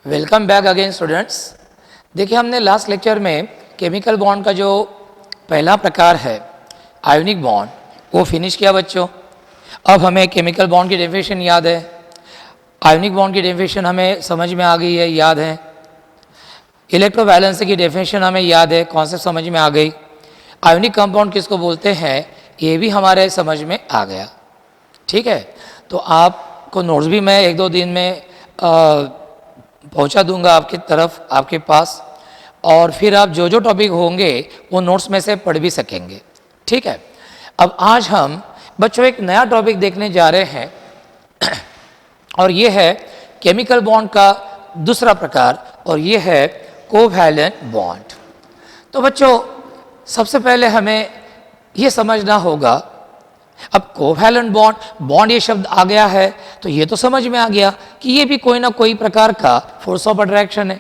Welcome back again students. देखिए हमने last lecture में केमिकल बॉन्ड का जो पहला प्रकार है आयोनिक बॉन्ड वो फिनिश किया बच्चों। अब हमें केमिकल बॉन्ड की डेफिनेशन याद है, आयोनिक बॉन्ड की डेफिनेशन हमें समझ में आ गई है, याद है। इलेक्ट्रोवैलेंस की डेफिनेशन हमें याद है, कॉन्सेप्ट समझ में आ गई। आयोनिक कंपाउंड किसको बोलते हैं ये भी हमारे समझ में आ गया। ठीक है, तो आपको नोट्स भी मैं एक दो दिन में पहुंचा दूंगा आपकी तरफ, आपके पास, और फिर आप जो जो टॉपिक होंगे वो नोट्स में से पढ़ भी सकेंगे। ठीक है, अब आज हम बच्चों एक नया टॉपिक देखने जा रहे हैं और ये है केमिकल बॉन्ड का दूसरा प्रकार, और ये है कोवैलेंट बॉन्ड। तो बच्चों सबसे पहले हमें ये समझना होगा, अब कोवैलेंट बॉन्ड, बॉन्ड ये शब्द आ गया है तो ये तो समझ में आ गया कि ये भी कोई ना कोई प्रकार का फोर्स ऑफ अट्रैक्शन है।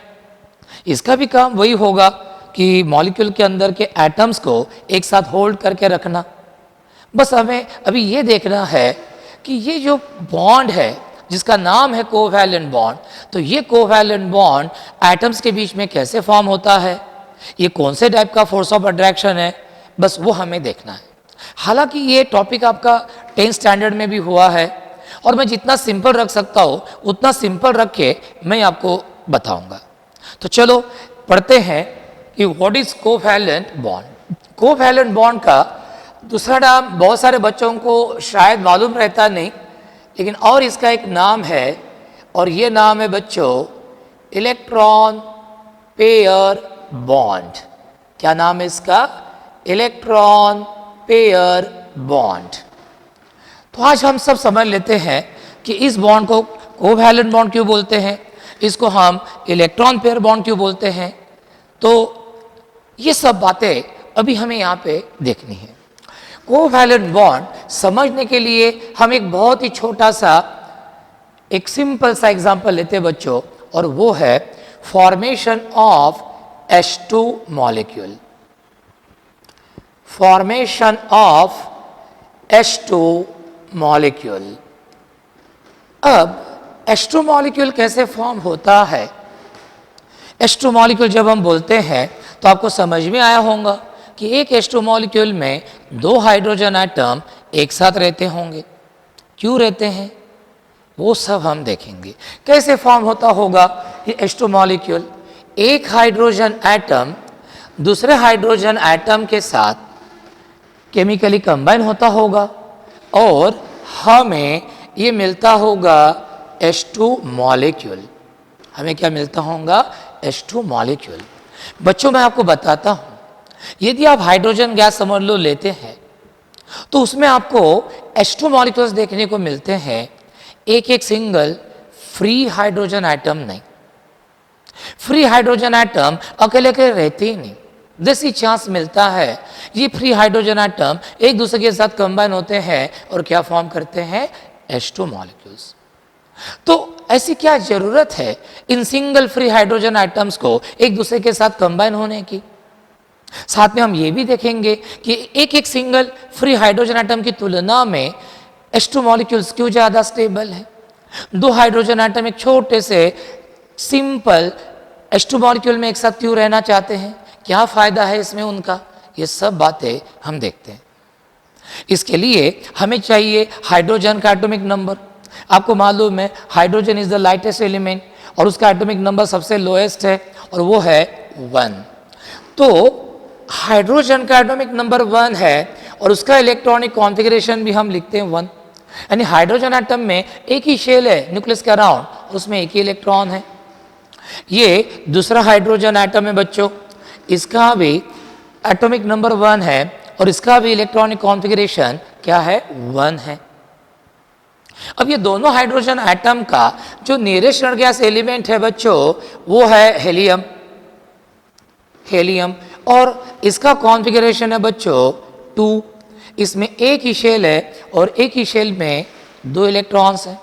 इसका भी काम वही होगा कि मॉलिक्यूल के अंदर के एटम्स को एक साथ होल्ड करके रखना। बस हमें अभी ये देखना है कि ये जो बॉन्ड है जिसका नाम है कोवैलेंट बॉन्ड, तो ये कोवैलेंट बॉन्ड एटम्स के बीच में कैसे फॉर्म होता है, ये कौन से टाइप का फोर्स ऑफ अट्रैक्शन है, बस वो हमें देखना है। हालांकि ये टॉपिक आपका 10th स्टैंडर्ड में भी हुआ है और मैं जितना सिंपल रख सकता हूँ उतना सिंपल रख के मैं आपको बताऊंगा। तो चलो पढ़ते हैं कि what is covalent bond. Covalent bond का दूसरा नाम बहुत सारे बच्चों को शायद मालूम रहता नहीं, लेकिन और इसका एक नाम है, और ये नाम है बच्चों इलेक्ट्रॉन पेयर बॉन्ड। क्या नाम है इसका? Electron pair bond. तो आज हम सब समझ लेते हैं कि इस बॉन्ड को कोवैलेंट बॉन्ड क्यों बोलते हैं, इसको हम इलेक्ट्रॉन पेयर बॉन्ड क्यों बोलते हैं। तो ये सब बातें अभी हमें यहाँ पे देखनी है। कोवैलेंट बॉन्ड समझने के लिए हम एक बहुत ही छोटा सा एक सिंपल सा एग्जांपल लेते हैं बच्चों, और वो है formation of H2 molecule. Formation of H2 molecule. अब H2 मॉलिक्यूल कैसे फॉर्म होता है? H2 मॉलिक्यूल जब हम बोलते हैं तो आपको समझ में आया होगा कि एक H2 मॉलिक्यूल में दो हाइड्रोजन एटम एक साथ रहते होंगे। क्यों रहते हैं वो सब हम देखेंगे। कैसे फॉर्म होता होगा ये H2 मॉलिक्यूल? एक हाइड्रोजन एटम दूसरे हाइड्रोजन एटम के साथ केमिकली कंबाइन होता होगा और हमें ये मिलता होगा H2 मॉलिक्यूल। हमें क्या मिलता होगा? H2 molecule. बच्चों मैं आपको बताता हूँ, यदि आप हाइड्रोजन गैस समझ लो लेते हैं तो उसमें आपको H2 मॉलिक्यूल्स देखने को मिलते हैं, एक एक सिंगल फ्री हाइड्रोजन एटम नहीं। फ्री हाइड्रोजन एटम अकेले अकेले रहते ही नहीं, जैसी चांस मिलता है ये फ्री हाइड्रोजन एटम एक दूसरे के साथ कंबाइन होते हैं और क्या फॉर्म करते हैं? H2 molecules. तो ऐसी क्या जरूरत है in single free hydrogen atoms को एक दूसरे के साथ कंबाइन होने की? साथ में हम ये भी देखेंगे कि एक एक सिंगल फ्री हाइड्रोजन एटम की तुलना में H2 मॉलिक्यूल्स क्यों ज्यादा स्टेबल है। दो हाइड्रोजन एटम एक छोटे से सिंपल H2 मॉलिक्यूल में एक साथ क्यों रहना चाहते हैं, क्या फायदा है इसमें उनका, ये सब बातें हम देखते हैं। इसके लिए हमें चाहिए हाइड्रोजन का एटॉमिक नंबर। आपको मालूम है hydrogen is the lightest element और उसका एटॉमिक नंबर सबसे लोएस्ट है और वो है 1। तो हाइड्रोजन का एटॉमिक नंबर 1 है और उसका इलेक्ट्रॉनिक कॉन्फ़िगरेशन भी हम लिखते हैं 1। यानी हाइड्रोजन एटम में एक ही शेल है न्यूक्लियस के अराउंड, उसमें एक ही इलेक्ट्रॉन है। ये दूसरा हाइड्रोजन एटम है बच्चों, इसका भी एटॉमिक नंबर 1 है और इसका भी इलेक्ट्रॉनिक कॉन्फ़िगरेशन क्या है? 1 है। अब ये दोनों हाइड्रोजन एटम का जो नियरेस्ट रण गैस एलिमेंट है बच्चों वो है हेलियम। हेलियम और इसका कॉन्फ़िगरेशन है बच्चों 2। इसमें एक ही शेल है और एक ही शेल में 2 इलेक्ट्रॉन्स हैं।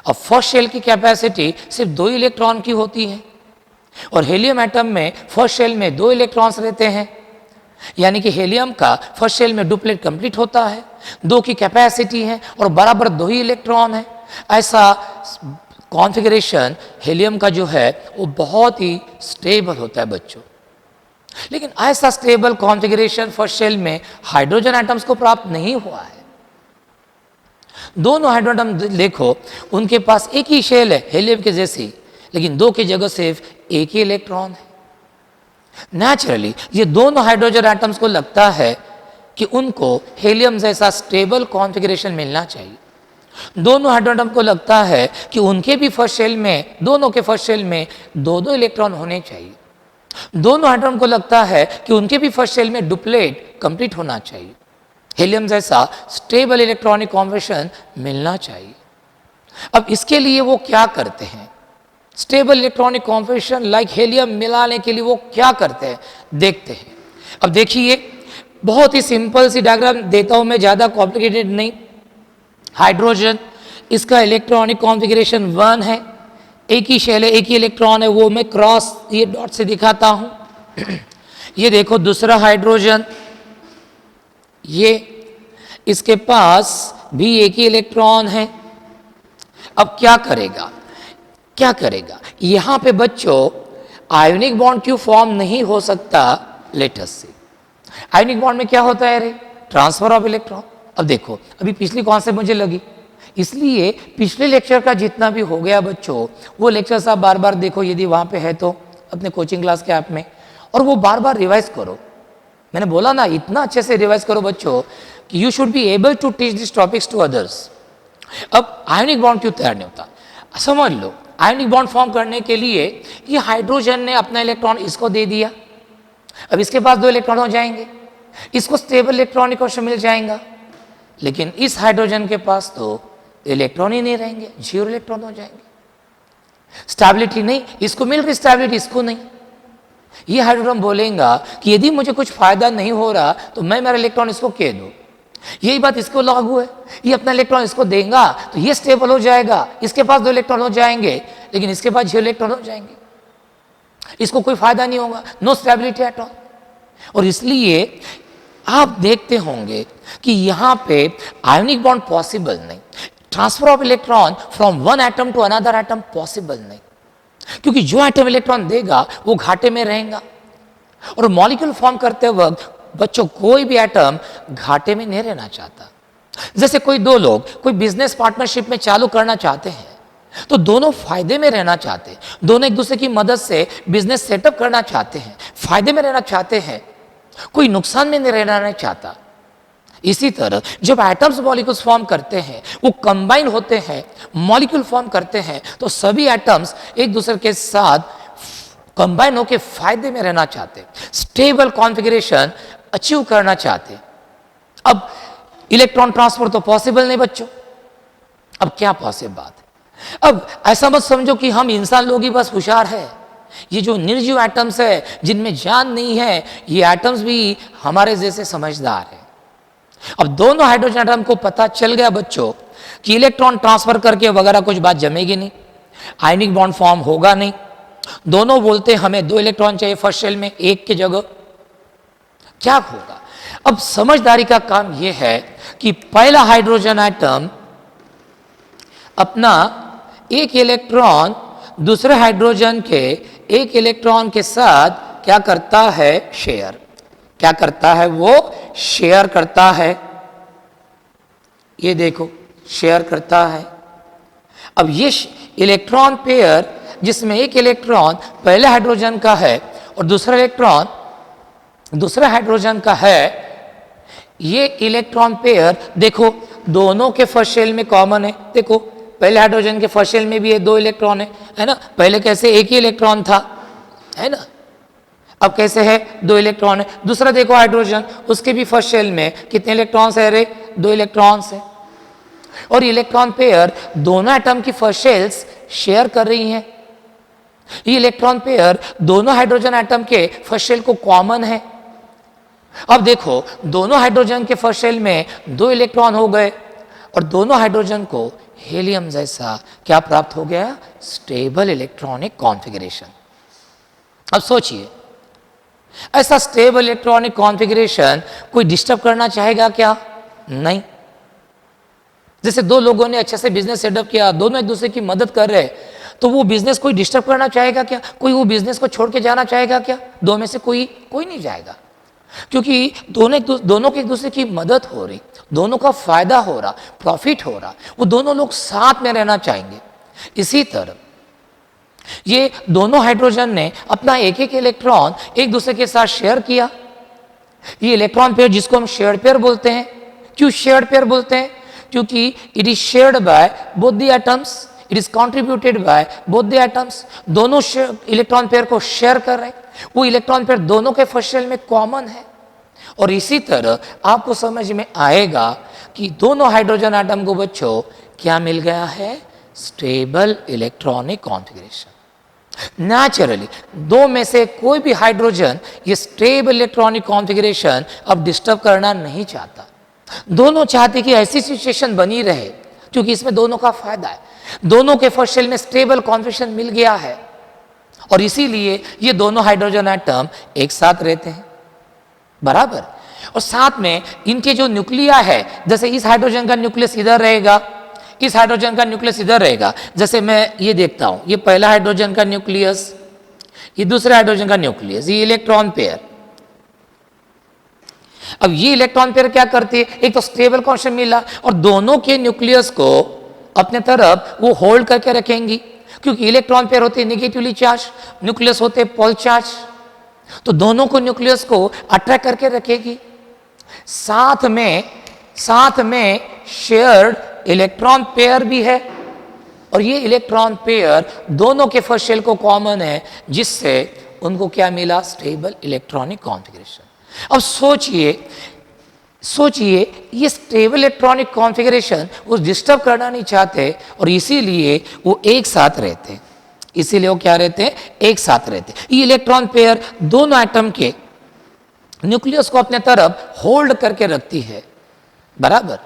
अब फर्स्ट शेल की कैपेसिटी सिर्फ 2 इलेक्ट्रॉन की होती है और हेलियम एटम में फर्स्ट शेल में 2 इलेक्ट्रॉन्स रहते हैं, यानी कि हेलियम का फर्स्ट शेल में डुप्लेट कंप्लीट होता है, 2 की कैपेसिटी है और बराबर 2 ही इलेक्ट्रॉन है। ऐसा कॉन्फ़िगरेशन हीलियम का जो है वो बहुत ही स्टेबल होता है बच्चों। लेकिन ऐसा स्टेबल कॉन्फ़िगरेशन फर्स्ट शेल में हाइड्रोजन एटम्स को प्राप्त नहीं हुआ है। दोनों हाइड्रोजन देखो, उनके पास एक ही शेल है हीलियम के जैसी, लेकिन दो की जगह सिर्फ एक ही इलेक्ट्रॉन है। नेचुरली ये दोनों हाइड्रोजन एटम्स को लगता है कि उनको हीलियम जैसा स्टेबल कॉन्फ़िगरेशन मिलना चाहिए। दोनों हाइड्रोजन को लगता है कि उनके भी फर्स्ट शेल में, दोनों के फर्स्ट शेल में दो दो इलेक्ट्रॉन होने चाहिए। दोनों हाइड्रोजन को लगता है कि उनके भी फर्स्ट शेल में डुप्लेट कंप्लीट होना चाहिए, हीलियम जैसा स्टेबल इलेक्ट्रॉनिक कॉन्फिगरेशन मिलना चाहिए। अब इसके लिए वो क्या करते हैं? Stable electronic configuration like helium मिलाने के लिए वो क्या करते हैं, देखते हैं। अब देखिए, बहुत ही सिंपल सी डायग्राम देता हूं मैं, ज़्यादा कॉम्प्लिकेटेड नहीं। हाइड्रोजन, इसका इलेक्ट्रॉनिक कॉन्फ़िगरेशन 1 है, एक ही शेल है, एक ही इलेक्ट्रॉन है, वो मैं क्रॉस ये डॉट से दिखाता हूं। ये देखो दूसरा हाइड्रोजन, ये इसके पास भी एक ही इलेक्ट्रॉन है। अब क्या करेगा, क्या करेगा? यहां पे बच्चों आयोनिक बॉन्ड क्यों फॉर्म नहीं हो सकता? लेटस से आयोनिक बॉन्ड में क्या होता है रे? Transfer of electron. अब देखो, अभी पिछली कॉन्सेप्ट मुझे लगी, इसलिए पिछले लेक्चर का जितना भी हो गया बच्चों, वो लेक्चर्स आप बार बार देखो यदि वहाँ पे है तो अपने कोचिंग क्लास के ऐप में, और वो बार बार रिवाइज करो। मैंने बोला ना, इतना अच्छे से रिवाइज करो बच्चों कि you should be able to teach this topics to others. अब आयोनिक बॉन्ड क्यों तैयार नहीं होता? समझ लो, आयोनिक बॉन्ड फॉर्म करने के लिए ये हाइड्रोजन ने अपना इलेक्ट्रॉन इसको दे दिया, अब इसके पास दो इलेक्ट्रॉन हो जाएंगे, इसको स्टेबल इलेक्ट्रॉनिक कॉन्फिगरेशन मिल जाएगा। लेकिन इस हाइड्रोजन के पास तो इलेक्ट्रॉन ही नहीं रहेंगे, 0 इलेक्ट्रॉन हो जाएंगे। स्टेबिलिटी नहीं, इसको मिल रही स्टेबिलिटी, इसको नहीं। ये हाइड्रोजन बोलेगा कि यदि मुझे कुछ फायदा नहीं हो रहा तो मैं मेरा इलेक्ट्रॉन इसको कह दूं। यही बात इसको लागू है, ये अपना इलेक्ट्रॉन इसको देगा तो ये स्टेबल हो जाएगा, इसके पास 2 इलेक्ट्रॉन हो जाएंगे, लेकिन इसके पास 0 इलेक्ट्रॉन हो जाएंगे, इसको कोई फायदा नहीं होगा, नो स्टेबिलिटी एट ऑल। और इसलिए आप देखते होंगे कि यहां पे आयोनिक बॉन्ड पॉसिबल नहीं, transfer of electron from one atom to another atom possible नहीं, क्योंकि जो एटम इलेक्ट्रॉन देगा वो घाटे में रहेगा। और मॉलिक्यूल फॉर्म करते वक्त बच्चों कोई भी एटम घाटे में नहीं रहना चाहता। जैसे कोई दो लोग कोई बिजनेस पार्टनरशिप में चालू करना चाहते हैं तो दोनों फायदे में रहना चाहते हैं, दोनों एक दूसरे की मदद से बिजनेस सेटअप करना चाहते हैं, फायदे में रहना चाहते हैं, कोई नुकसान में नहीं रहना नहीं चाहता। इसी तरह जब एटम्स मॉलिक्यूल्स फॉर्म करते हैं, वो कंबाइन होते हैं, मॉलिक्यूल फॉर्म करते हैं, तो सभी एटम्स एक दूसरे के साथ कंबाइन होकर फायदे में रहना चाहते, स्टेबल कॉन्फ़िगरेशन अचीव करना चाहते। अब इलेक्ट्रॉन ट्रांसफर तो पॉसिबल नहीं बच्चों। अब क्या पॉसिबल बात है? अब ऐसा मत समझो कि हम इंसान लोग ही बस होशियार है, ये जो निर्जीव एटम्स है जिनमें जान नहीं है, ये एटम्स भी हमारे जैसे समझदार है। अब दोनों हाइड्रोजन एटम को पता चल गया बच्चों कि इलेक्ट्रॉन ट्रांसफर करके वगैरह कुछ बात जमेगी नहीं, आयनिक बॉन्ड फॉर्म होगा नहीं। दोनों बोलते हमें 2 इलेक्ट्रॉन चाहिए फर्स्ट शेल में, एक की जगह। क्या होगा? अब समझदारी का काम यह है कि पहला हाइड्रोजन एटम अपना एक इलेक्ट्रॉन दूसरे हाइड्रोजन के एक इलेक्ट्रॉन के साथ क्या करता है? शेयर। क्या करता है? वो शेयर करता है। ये देखो, शेयर करता है। अब ये इलेक्ट्रॉन पेयर जिसमें एक इलेक्ट्रॉन पहले हाइड्रोजन का है और दूसरा इलेक्ट्रॉन दूसरे हाइड्रोजन का है, ये इलेक्ट्रॉन पेयर देखो दोनों के फर्स्ट शेल में कॉमन है। देखो पहले हाइड्रोजन के फर्स्ट शेल में भी ये 2 इलेक्ट्रॉन है ना? पहले कैसे एक ही इलेक्ट्रॉन था, है ना? अब कैसे है? 2 इलेक्ट्रॉन है। दूसरा देखो हाइड्रोजन, उसके भी फर्स्ट शेल में कितने इलेक्ट्रॉन्स है रे? 2 इलेक्ट्रॉन्स है। और इलेक्ट्रॉन पेयर दोनों एटम की फर्स्ट शेल्स शेयर कर रही हैं। ये इलेक्ट्रॉन पेयर दोनों हाइड्रोजन एटम के फर्स्ट शेल को कॉमन है। अब देखो दोनों हाइड्रोजन के फर्स्ट शेल में 2 इलेक्ट्रॉन हो गए और दोनों हाइड्रोजन को हीलियम जैसा क्या प्राप्त हो गया? Stable electronic configuration. अब सोचिए, ऐसा स्टेबल इलेक्ट्रॉनिक कॉन्फ़िगरेशन कोई डिस्टर्ब करना चाहेगा क्या? नहीं। जैसे दो लोगों ने अच्छे से बिजनेस सेटअप किया, दोनों एक दूसरे की मदद कर रहे हैं, तो वो बिजनेस कोई डिस्टर्ब करना चाहेगा क्या? कोई वो बिजनेस को छोड़ के जाना चाहेगा क्या? दो में से कोई नहीं जाएगा, क्योंकि दोनों की एक दूसरे की मदद हो रही, दोनों का फायदा हो रहा, प्रॉफिट हो रहा, वो दोनों लोग साथ में रहना चाहेंगे। इसी तरह ये दोनों हाइड्रोजन ने अपना एक एक इलेक्ट्रॉन एक दूसरे के साथ शेयर किया। ये इलेक्ट्रॉन पेयर जिसको हम शेयर्ड पेयर बोलते हैं। क्यों शेयर्ड पेयर बोलते हैं? क्योंकि it is shared by both the atoms, it is contributed by both the atoms. दोनों इलेक्ट्रॉन पेयर को शेयर कर रहे हैं, वो इलेक्ट्रॉन पेयर दोनों के फर्स्ट शेल में कॉमन है। और इसी तरह आपको समझ में आएगा कि दोनों हाइड्रोजन एटम को बच्चों क्या मिल गया है? Stable electronic configuration. नेचुरली दो में से कोई भी हाइड्रोजन ये स्टेबल इलेक्ट्रॉनिक कॉन्फ़िगरेशन अब डिस्टर्ब करना नहीं चाहता। दोनों चाहते कि ऐसी सिचुएशन बनी रहे, क्योंकि इसमें दोनों का फायदा है। दोनों के फर्स्ट शेल में स्टेबल कॉन्फ़िगरेशन मिल गया है, और इसीलिए ये दोनों हाइड्रोजन एटम एक साथ रहते हैं, बराबर। और साथ में इनके जो न्यूक्लिया है, जैसे इस हाइड्रोजन का न्यूक्लियस इधर रहेगा, इस हाइड्रोजन का न्यूक्लियस इधर रहेगा। जैसे मैं ये देखता हूं, ये पहला हाइड्रोजन का न्यूक्लियस, ये दूसरा हाइड्रोजन का न्यूक्लियस, ये इलेक्ट्रॉन पेयर। अब ये इलेक्ट्रॉन पेयर क्या करती है? एक तो स्टेबल कॉन्स्टेंट मिला, और दोनों के न्यूक्लियस को अपने तरफ वो होल्ड करके रखेंगी, क्योंकि इलेक्ट्रॉन पेयर होते हैं नेगेटिवली चार्ज, न्यूक्लियस होते हैं पॉजिटिव चार्ज, तो दोनों को न्यूक्लियस को अट्रैक्ट करके रखेगी। साथ में शेयर्ड इलेक्ट्रॉन पेयर भी है, और ये इलेक्ट्रॉन पेयर दोनों के फर्स्ट शेल को कॉमन है, जिससे उनको क्या मिला? Stable electronic configuration. अब सोचिए ये स्टेबल इलेक्ट्रॉनिक कॉन्फ़िगरेशन वो डिस्टर्ब करना नहीं चाहते, और इसीलिए वो एक साथ रहते हैं। इसीलिए वो क्या रहते हैं? एक साथ रहते हैं। ये इलेक्ट्रॉन पेयर दोनों एटम के न्यूक्लियस को अपने तरफ होल्ड करके रखती है, बराबर।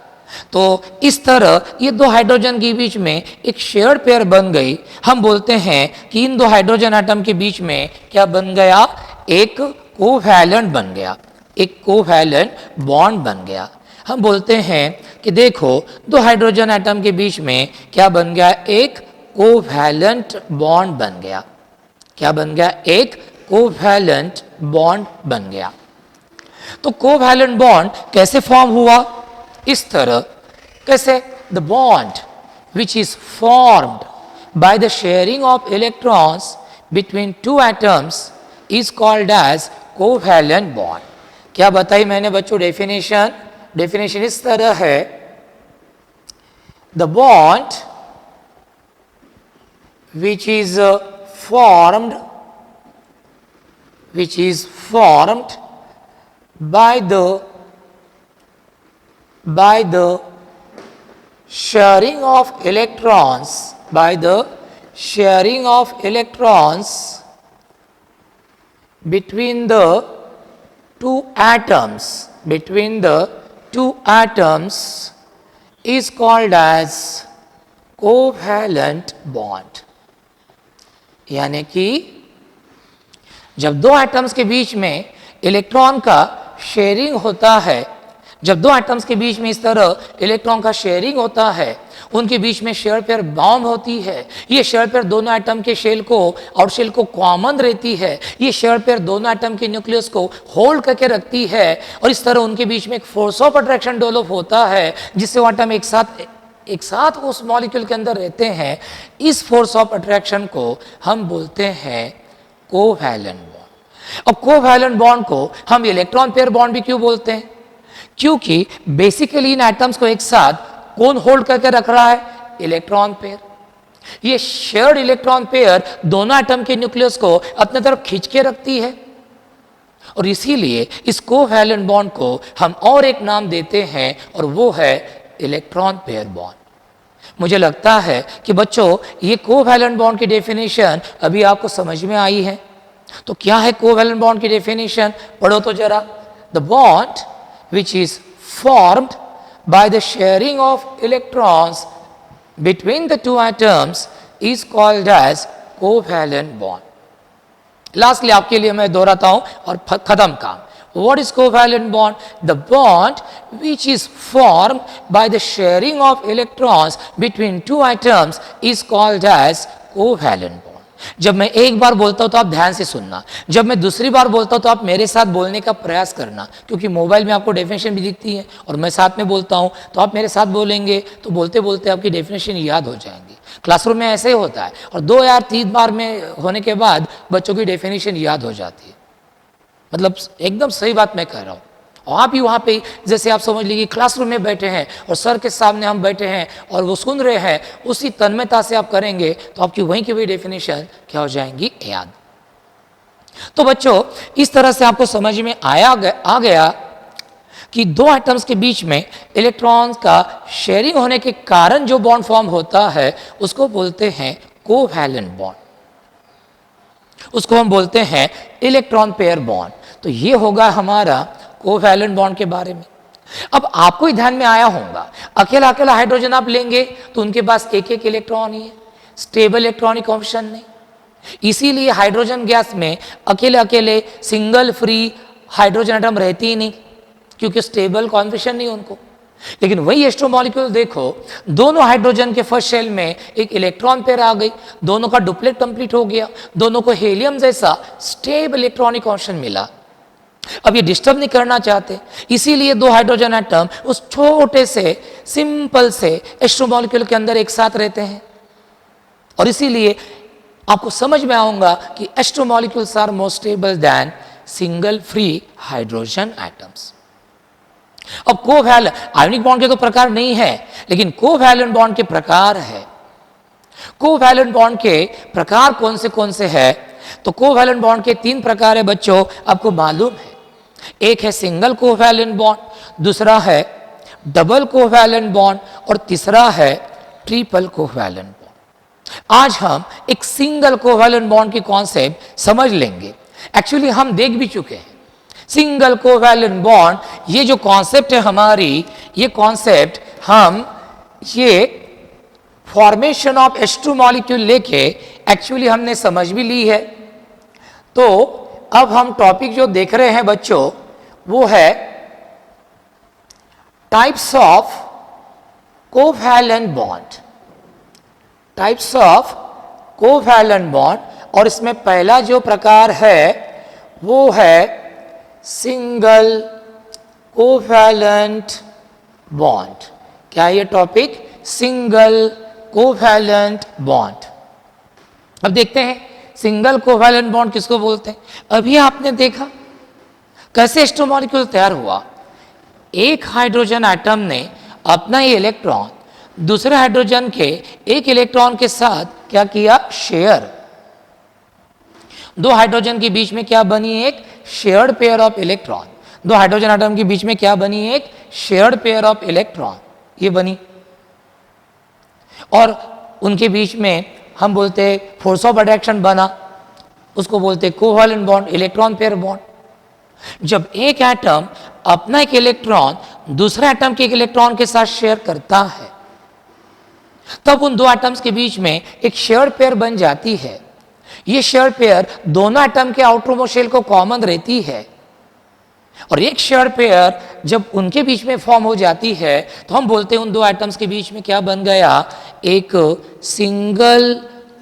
तो इस तरह ये दो हाइड्रोजन के बीच में एक शेयर्ड पेयर बन गई। हम बोलते हैं कि इन दो हाइड्रोजन एटम के बीच में क्या बन गया? एक कोवैलेंट बन गया, एक कोवैलेंट बॉन्ड बन गया। हम बोलते हैं कि देखो दो हाइड्रोजन एटम के बीच में क्या बन गया? एक कोवैलेंट बॉन्ड बन गया। क्या बन गया? एक कोवैलेंट बॉन्ड बन गया। तो कोवैलेंट बॉन्ड कैसे फॉर्म हुआ? इस तरह। कैसे? The bond which is formed by the sharing of electrons between two atoms is called as covalent bond. क्या बताई मैंने बच्चों? डेफिनेशन इस तरह है, the bond which is formed by the sharing of electrons between the two atoms is called as covalent bond। यानी कि जब दो एटम्स के बीच में इलेक्ट्रॉन का शेयरिंग होता है, जब दो एटम्स के बीच में इस तरह इलेक्ट्रॉन का शेयरिंग होता है, उनके बीच में शेयर पेयर बॉन्ड होती है। ये शेयर पेयर दोनों एटम के शेल को, आउट शेल को कॉमन रहती है। ये शेयर पेयर दोनों एटम के न्यूक्लियस को होल्ड करके रखती है, और इस तरह उनके बीच में एक फोर्स ऑफ अट्रैक्शन डेवलप होता है, जिससे वो एटम एक साथ उस मॉलिक्यूल के अंदर रहते हैं। इस फोर्स ऑफ अट्रैक्शन को हम बोलते हैं कोवैलेंट बॉन्ड। अब कोवैलेंट बॉन्ड को हम इलेक्ट्रॉन पेयर बॉन्ड भी क्यों बोलते हैं? क्योंकि बेसिकली इन एटम्स को एक साथ कौन होल्ड करके रख रहा है? Electron pair. ये शेयर्ड इलेक्ट्रॉन पेयर दोनों एटम के न्यूक्लियस को अपने तरफ खींच के रखती है, और इसीलिए इस कोवैलेंट बॉन्ड को हम और एक नाम देते हैं, और वो है इलेक्ट्रॉन पेयर बॉन्ड। मुझे लगता है कि बच्चों ये कोवैलेंट बॉन्ड की डेफिनेशन अभी आपको समझ में आई है। तो क्या है कोवैलेंट बॉन्ड की डेफिनेशन? पढ़ो तो जरा। The bond which is formed by the sharing of electrons between the two atoms is called as covalent bond। Lastly आपके लिए मैं दोहराता हूं और खत्म काम। What is covalent bond? The bond which is formed by the sharing of electrons between two atoms is called as covalent bond. जब मैं एक बार बोलता हूं तो आप ध्यान से सुनना, जब मैं दूसरी बार बोलता हूं तो आप मेरे साथ बोलने का प्रयास करना, क्योंकि मोबाइल में आपको डेफिनेशन भी दिखती है और मैं साथ में बोलता हूं तो आप मेरे साथ बोलेंगे तो बोलते बोलते आपकी डेफिनेशन याद हो जाएंगी। क्लासरूम में ऐसे ही होता है और 2 या 3 बार में होने के बाद बच्चों की डेफिनेशन याद हो जाती है। मतलब एकदम सही बात मैं कह रहा हूं। और आप ही वहाँ पे जैसे आप समझ लीजिए क्लासरूम में बैठे हैं और सर के सामने हम बैठे हैं और वो सुन रहे हैं, उसी तन्मयता से आप करेंगे तो आपकी वहीं की वही डेफिनेशन क्या हो जाएंगी, याद। तो बच्चों इस तरह से आपको समझ में आ गया कि दो एटम्स के बीच में इलेक्ट्रॉन्स का शेयरिंग होने के कारण जो बॉन्ड फॉर्म होता है उसको बोलते हैं कोवैलेंट बॉन्ड, उसको हम बोलते हैं इलेक्ट्रॉन पेयर बॉन्ड। तो ये होगा हमारा कोवैलेंट बॉन्ड के बारे में। अब आपको ही ध्यान में आया होगा, अकेला अकेला हाइड्रोजन आप लेंगे तो उनके पास एक एक इलेक्ट्रॉन ही है, स्टेबल इलेक्ट्रॉनिक ऑप्शन नहीं। इसीलिए हाइड्रोजन गैस में अकेले अकेले सिंगल फ्री हाइड्रोजन एटम रहती ही नहीं, क्योंकि स्टेबल कॉन्फिगरेशन नहीं उनको। लेकिन वही H2 मॉलिक्यूल देखो, दोनों हाइड्रोजन के फर्स्ट शेल में एक इलेक्ट्रॉन पेयर आ गई, दोनों का डुप्लेट कंप्लीट हो गया, दोनों को हेलियम जैसा स्टेबल इलेक्ट्रॉनिक ऑप्शन मिला। अब ये डिस्टर्ब नहीं करना चाहते, इसीलिए दो हाइड्रोजन एटम उस छोटे से सिंपल से H2 मॉलिक्यूल के अंदर एक साथ रहते हैं। और इसीलिए आपको समझ में आऊंगा कि H2 molecules are more stable than single free hydrogen atoms. अब कोवैलेंट आयनिक बॉन्ड के तो प्रकार नहीं है, लेकिन कोवैलेंट बॉन्ड के प्रकार है। कोवैलेंट बॉन्ड के प्रकार कौन से है? तो कोवैलेंट बॉन्ड के 3 प्रकार है बच्चों, आपको मालूम है। एक है सिंगल कोवैलेंट बॉन्ड, दूसरा है डबल कोवैलेंट बॉन्ड और तीसरा है ट्रिपल कोवैलेंट बॉन्ड। आज हम एक सिंगल कोवैलेंट बॉन्ड की कॉन्सेप्ट समझ लेंगे। एक्चुअली हम देख भी चुके हैं सिंगल कोवैलेंट बॉन्ड, ये जो कॉन्सेप्ट है हमारी, ये कॉन्सेप्ट हम ये फॉर्मेशन ऑफ H2 मॉलिक्यूल लेके एक्चुअली हमने समझ भी ली है। तो अब हम टॉपिक जो देख रहे हैं बच्चों वो है types of covalent bond, types of covalent bond. और इसमें पहला जो प्रकार है वो है सिंगल कोवैलेंट बॉन्ड। क्या ये टॉपिक? Single covalent bond. अब देखते हैं सिंगल कोवैलेंट बॉन्ड किसको बोलते हैं। अभी आपने देखा कैसे H2 मॉलिक्यूल तैयार हुआ। एक हाइड्रोजन एटम ने अपना ये इलेक्ट्रॉन दूसरे हाइड्रोजन के एक इलेक्ट्रॉन के साथ क्या किया? शेयर। दो हाइड्रोजन के बीच में क्या बनी? एक शेयर्ड पेयर ऑफ इलेक्ट्रॉन। दो हाइड्रोजन एटम के बीच में क्या बनी? एक शेयर्ड पेयर ऑफ इलेक्ट्रॉन, ये बनी। और उनके बीच में हम बोलते हैं फोर्स ऑफ अट्रैक्शन बना, उसको बोलते हैं covalent bond, electron pair bond. जब एक एटम अपना एक इलेक्ट्रॉन दूसरे एटम के एक इलेक्ट्रॉन के साथ शेयर करता है, तब उन दो एटम्स के बीच में एक शेयर्ड पेयर बन जाती है। ये शेयर्ड पेयर दोनों एटम के आउटरमोस्ट शेल को कॉमन रहती है। और एक शेयर्ड पेयर जब उनके बीच में फॉर्म हो जाती है तो हम बोलते हैं उन दो एटम्स के बीच में क्या बन गया? एक सिंगल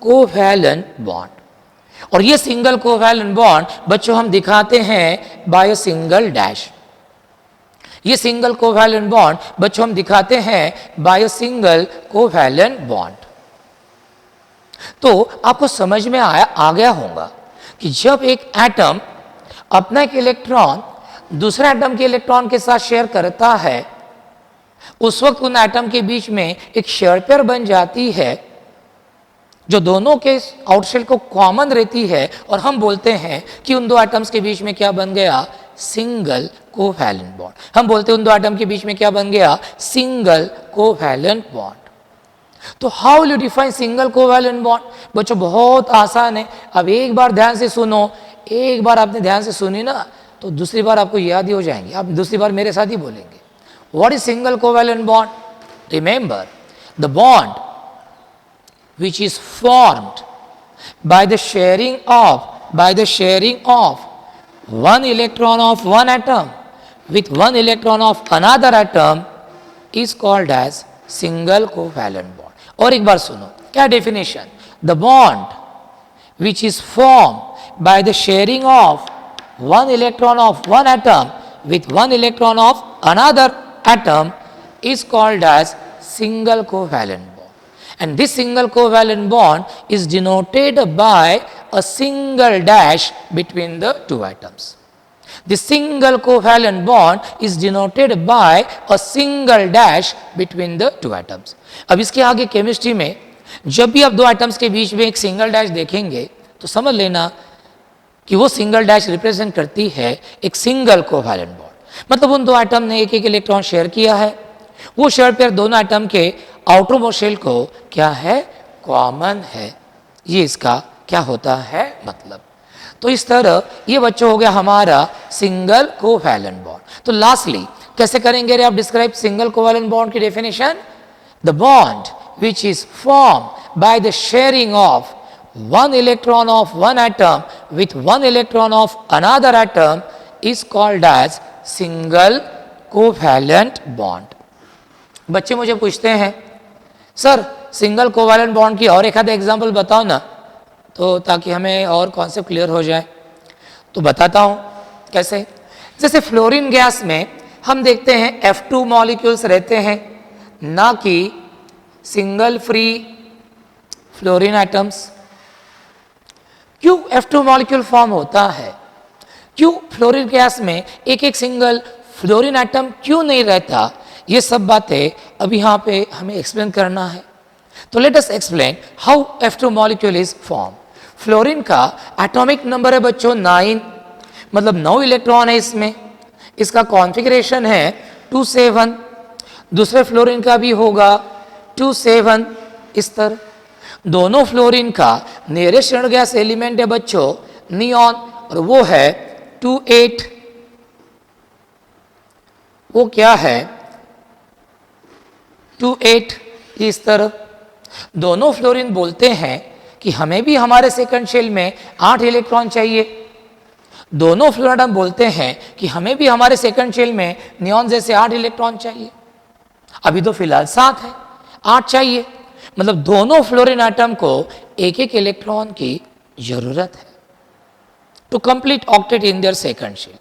कोवैलेंट बॉन्ड। और ये सिंगल कोवैलेंट बॉन्ड बच्चों हम दिखाते हैं बाय अ सिंगल डैश। ये सिंगल कोवैलेंट बॉन्ड बच्चों हम दिखाते हैं by a single covalent bond. तो आपको समझ में आ गया होगा कि जब एक एटम अपना एक इलेक्ट्रॉन दूसरे एटम के इलेक्ट्रॉन के साथ शेयर करता है, उस वक्त उन एटम के बीच में एक शेयर पेयर बन जाती है जो दोनों के आउटशेल को कॉमन रहती है। और हम बोलते हैं कि उन दो एटम्स के बीच में क्या बन गया? Single covalent bond. हम बोलते हैं उन दो एटम के बीच में क्या बन गया? Single covalent bond. तो how will you define single covalent bond? बच्चों बहुत आसान है। अब एक बार ध्यान से सुनो, एक बार आपने ध्यान से सुनी ना तो दूसरी बार आपको याद ही हो जाएंगे, आप दूसरी बार मेरे साथ ही बोलेंगे। What is single covalent bond? Remember the bond which is formed by the sharing of one electron of one atom with one electron of another atom is called as single covalent bond. और एक बार सुनो क्या definition? The bond which is formed by the sharing of one electron of one atom with one electron of another atom is called as single covalent bond. And this single covalent bond is denoted by a single dash between the two atoms. The single covalent bond is denoted by a single dash between the two atoms. अब इसके आगे chemistry में जब भी आप दो atoms के बीच में एक सिंगल डैश देखेंगे तो समझ लेना कि वो सिंगल डैश रिप्रेजेंट करती है एक सिंगल कोवैलेंट बॉन्ड। मतलब उन दो एटम ने एक एक इलेक्ट्रॉन शेयर किया है, वो शेयर पेयर दोनों एटम के आउटर मोस्ट शेल को क्या है, कॉमन है। ये इसका क्या होता है मतलब। तो इस तरह ये बच्चों हो गया हमारा सिंगल कोवैलेंट बॉन्ड। तो लास्टली कैसे करेंगे रे आप डिस्क्राइब सिंगल कोवैलेंट बॉन्ड की definition? The bond which is formed by the sharing of one electron of one atom with one electron of another atom is called as single covalent bond. बच्चे मुझे पूछते हैं sir single covalent bond की और एक आधा example बताओ ना, तो ताकि हमें और कॉन्सेप्ट क्लियर हो जाए। तो बताता हूँ कैसे। जैसे फ्लोरीन गैस में हम देखते हैं F2 मॉलिक्यूल्स रहते हैं, ना कि सिंगल फ्री फ्लोरीन एटम्स। क्यों F2 मॉलिक्यूल फॉर्म होता है? क्यों फ्लोरीन गैस में एक एक सिंगल फ्लोरीन एटम क्यों नहीं रहता? ये सब बातें अभी यहाँ पे हमें एक्सप्लेन करना है। तो let us explain how F2 molecule is form. Fluorine का एटॉमिक नंबर है बच्चों 9, मतलब 9 इलेक्ट्रॉन है इसमें। इसका कॉन्फ़िगरेशन है 2-7। दूसरे फ्लोरीन का भी होगा 2-7 इस तरह। दोनों फ्लोरीन का नियरेस्ट ऋण गैस एलिमेंट है बच्चों नियॉन, और वो है 2-8। वो क्या है 2-8 इस तरह। दोनों फ्लोरीन बोलते हैं कि हमें भी हमारे सेकंड शेल में 8 इलेक्ट्रॉन चाहिए। दोनों फ्लोरीन बोलते हैं कि हमें भी हमारे सेकंड शेल में नियॉन जैसे 8 इलेक्ट्रॉन चाहिए। अभी तो फिलहाल 7 है, 8 चाहिए। मतलब दोनों फ्लोरीन एटम को एक एक इलेक्ट्रॉन की जरूरत है to complete octet in their second shell,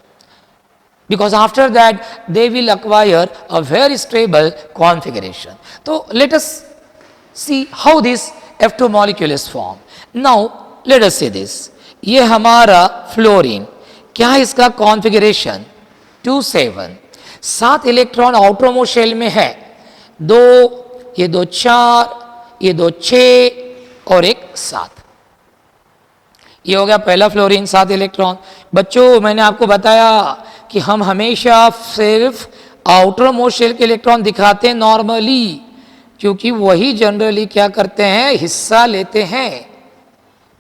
because after that they will acquire a very stable configuration. तो let us see how this F2 molecule is form. Now let us see this. ये हमारा fluorine, क्या है इसका configuration 2-7। 7 electron outermost shell में है, 2, ये 2 4, ये 2 6 और एक 7। ये हो गया पहला फ्लोरीन 7 इलेक्ट्रॉन। बच्चों मैंने आपको बताया कि हम हमेशा सिर्फ आउटर मोस्ट शेल के इलेक्ट्रॉन दिखाते हैं नॉर्मली, क्योंकि वही जनरली क्या करते हैं, हिस्सा लेते हैं।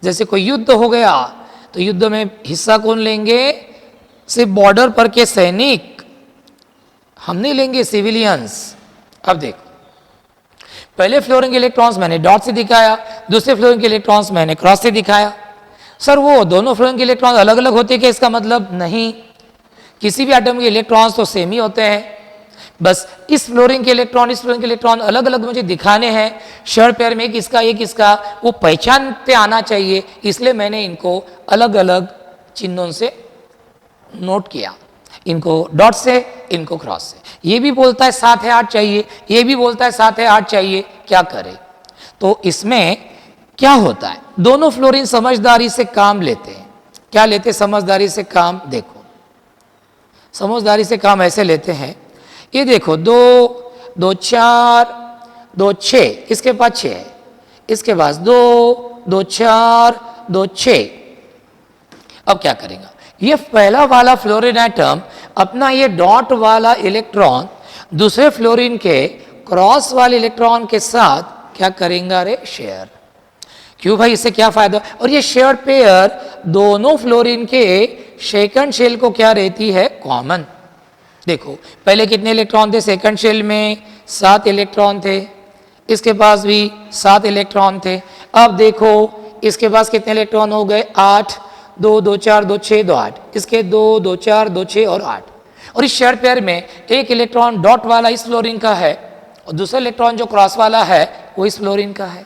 जैसे कोई युद्ध हो गया तो युद्ध में हिस्सा कौन लेंगे, सिर्फ बॉर्डर पर के सैनिक, हम नहीं लेंगे सिविलियंस। अब देखो पहले फ्लोरीन के इलेक्ट्रॉन्स मैंने डॉट से दिखाया, दूसरे फ्लोरीन के इलेक्ट्रॉन्स मैंने क्रॉस से दिखाया। सर वो दोनों फ्लोरीन के इलेक्ट्रॉन्स अलग अलग होते हैं क्या? इसका मतलब नहीं, किसी भी एटम के इलेक्ट्रॉन्स तो सेम ही होते हैं। बस इस फ्लोरीन के इलेक्ट्रॉन इस फ्लोरीन के इलेक्ट्रॉन अलग अलग मुझे दिखाने हैं, शेयर पेयर में एक इसका वो पहचानते आना चाहिए, इसलिए मैंने इनको अलग अलग चिन्हों से नोट किया, इनको डॉट से, इनको क्रॉस से। ये भी बोलता है 7 है 8 चाहिए, ये भी बोलता है 7 है 8 चाहिए, क्या करे? तो इसमें क्या होता है, दोनों फ्लोरीन समझदारी से काम लेते हैं। क्या लेते? समझदारी से काम। देखो समझदारी से काम ऐसे लेते हैं, ये देखो 2 2 4 2 6, इसके पास 6 है, इसके पास 2 2 4 2 6। अब क्या करेगा, ये पहला वाला फ्लोरीन एटम अपना ये डॉट वाला इलेक्ट्रॉन दूसरे फ्लोरीन के क्रॉस वाले इलेक्ट्रॉन के साथ क्या करेंगे रे, शेयर। क्यों भाई, इससे क्या फायदा? और ये शेयर पेयर दोनों फ्लोरीन के सेकंड शेल को क्या रहती है, कॉमन। देखो पहले कितने इलेक्ट्रॉन थे सेकंड शेल में, 7 इलेक्ट्रॉन थे, इसके पास भी 7 इलेक्ट्रॉन थे। अब देखो इसके पास कितने इलेक्ट्रॉन हो गए, 8। 2 2 4 2 6 2 8, इसके 2 2 4 2 6 और 8। और इस शेयर पेयर में एक इलेक्ट्रॉन डॉट वाला इस फ्लोरीन का है और दूसरा इलेक्ट्रॉन जो क्रॉस वाला है वो इस फ्लोरीन का है।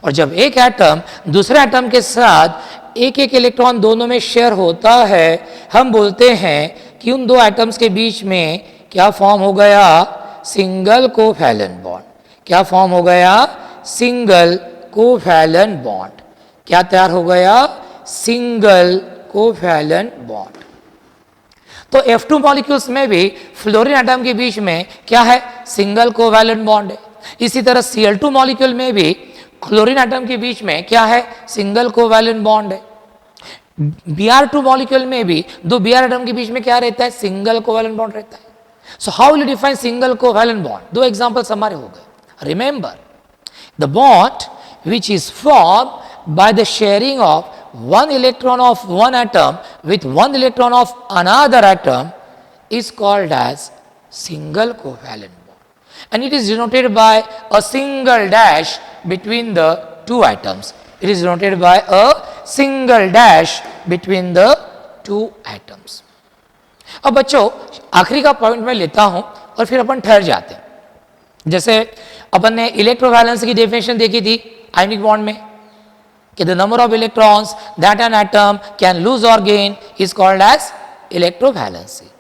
और जब एक एटम दूसरे एटम के साथ एक एक इलेक्ट्रॉन दोनों में शेयर होता है, हम बोलते हैं कि उन दो एटम्स के बीच में क्या फॉर्म हो गया? Single covalent bond. क्या फॉर्म हो गया? Single covalent bond. क्या तैयार हो गया? Single covalent bond. तो F2 मॉलिक्यूल्स में भी फ्लोरीन एटम के बीच में क्या है? सिंगल कोवैलेंट बॉन्ड है। इसी तरह Cl2 मॉलिक्यूल में भी क्लोरीन एटम के बीच में क्या है? सिंगल कोवैलेंट बॉन्ड है। Br2 मॉलिक्यूल में भी दो Br एटम के बीच में क्या रहता है? सिंगल कोवैलेंट बॉन्ड रहता है। So how will you define single covalent bond? दो एग्जांपल्स हमारे हो गए। Remember the bond which is formed by the sharing of one electron of one atom with one electron of another atom is called as single covalent bond, and it is denoted by a single dash between the two atoms. It is denoted by a single dash between the two atoms. अब बच्चों आखिरी का point मैं लेता हूं और फिर अपन ठहर जाते हैं। जैसे अपन ने इलेक्ट्रोवैलेंस की डेफिनेशन देखी थी आयनिक बॉन्ड में कि the number of electrons that an atom can lose or gain is called as electrovalency.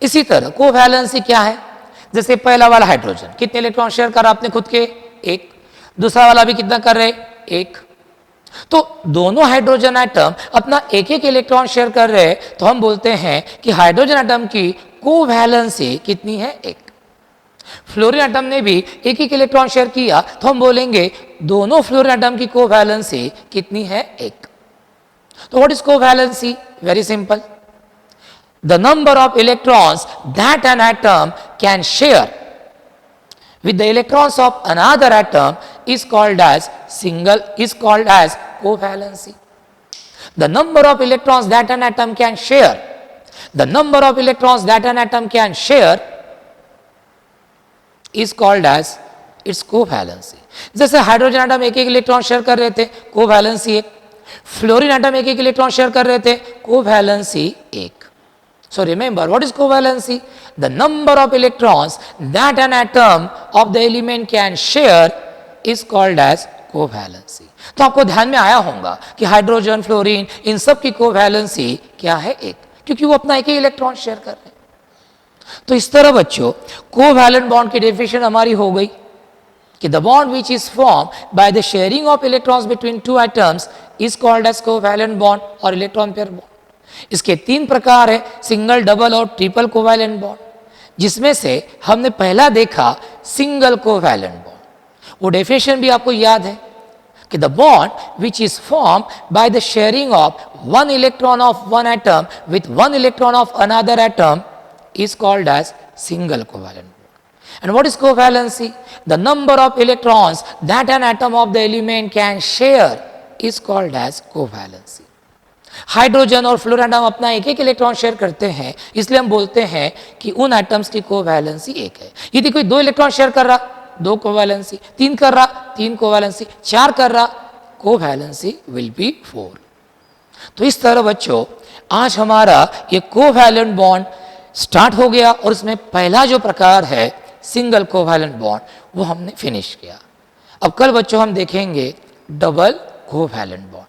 इसी तरह कोवैलेंसी क्या है? जैसे पहला वाला हाइड्रोजन कितने इलेक्ट्रॉन शेयर कर आपने खुद के? एक। दूसरा वाला भी कितना कर रहे? एक। तो दोनों हाइड्रोजन एटम अपना एक एक इलेक्ट्रॉन शेयर कर रहे, तो हम बोलते हैं कि हाइड्रोजन एटम की कोवैलेंसी कितनी है? एक। फ्लोरीन एटम ने भी एक एक इलेक्ट्रॉन शेयर किया, तो हम बोलेंगे दोनों फ्लोरीन एटम की कोवैलेंसी कितनी है? एक। तो what is covalency? Very simple, the number of electrons that an atom can share with the electrons of another atom is called as covalency. The number of electrons that an atom can share, the number of electrons that an atom can share is called as its covalency. जैसे hydrogen atom एक एक electron share कर रहे थे, covalency एक। Fluorine atom एक एक electron share कर रहे थे, कोवैलेंसी एक। So remember, what is covalency? The number of electrons that an atom of the element can share is called as covalency. तो आपको ध्यान में आया होगा कि हाइड्रोजन, फ्लोरीन, इन सब की कोवैलेंसी क्या है? एक, क्योंकि वो अपना एक ही इलेक्ट्रॉन शेयर कर रहे हैं। तो इस तरह बच्चों कोवैलेंट बॉन्ड की डेफिनेशन हमारी हो गई कि the bond which is formed by the sharing of electrons between two atoms is called as covalent bond और इलेक्ट्रॉन पेयर बॉन्ड। इसके तीन प्रकार है, सिंगल, डबल और ट्रिपल कोवैलेंट बॉन्ड, जिसमें से हमने पहला देखा सिंगल कोवैलेंट बॉन्ड। वो डेफिनेशन भी आपको याद है कि the bond which is form by the sharing of one electron of one atom with one electron of another atom is called as single covalent bond. And what is covalency? The number of electrons that an atom of the element can share is called as covalency. Hydrogen और fluorine atom अपना एक एक electron share करते हैं, इसलिए हम बोलते हैं कि उन एटम्स की कोवैलेंसी एक है। यदि कोई दो इलेक्ट्रॉन शेयर कर रहा, दो कोवैलेंसी, तीन कर रहा, तीन कोवैलेंसी, चार कर रहा, कोवैलेंसी विल बी 4। तो इस तरह बच्चों आज हमारा ये कोवैलेंट बॉन्ड स्टार्ट हो गया और इसमें पहला जो प्रकार है सिंगल कोवैलेंट बॉन्ड वो हमने फिनिश किया। अब कल बच्चों हम देखेंगे डबल कोवैलेंट बॉन्ड।